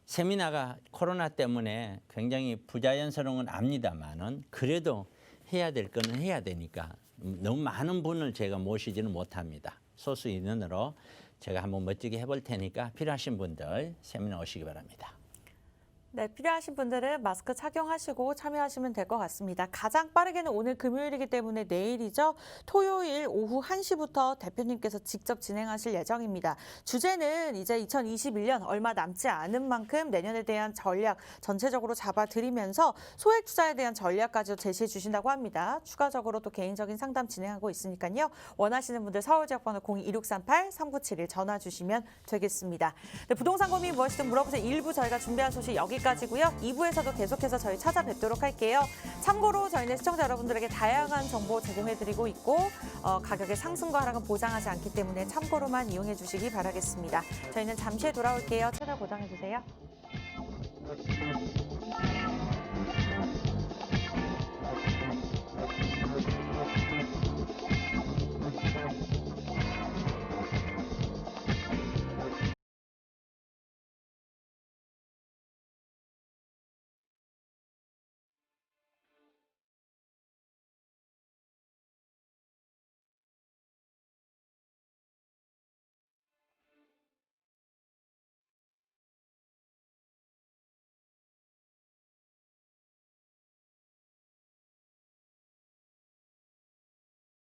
세미나가 코로나 때문에 굉장히 부자연스러운 건 압니다만은 그래도 해야 될 거는 해야 되니까 너무 많은 분을 제가 모시지는 못합니다. 소수 인원으로 제가 한번 멋지게 해볼 테니까 필요하신 분들 세미나 오시기 바랍니다. 네, 필요하신 분들은 마스크 착용하시고 참여하시면 될 것 같습니다. 가장 빠르게는 오늘 금요일이기 때문에 내일이죠. 토요일 오후 1시부터 대표님께서 직접 진행하실 예정입니다. 주제는 이제 2021년 얼마 남지 않은 만큼 내년에 대한 전략 전체적으로 잡아드리면서 소액 투자에 대한 전략까지 제시해 주신다고 합니다. 추가적으로 또 개인적인 상담 진행하고 있으니까요. 원하시는 분들 서울지역번호 02-2638-3971 전화 주시면 되겠습니다. 네, 부동산 고민 무엇이든 물어보세요. 1부 저희가 준비한 소식 여기까지고요. 2부에서도 계속해서 저희 찾아뵙도록 할게요. 참고로 저희는 시청자 여러분들에게 다양한 정보 제공해드리고 있고 가격의 상승과 하락은 보장하지 않기 때문에 참고로만 이용해 주시기 바라겠습니다. 저희는 잠시 후에 돌아올게요. 채널 고정해 주세요.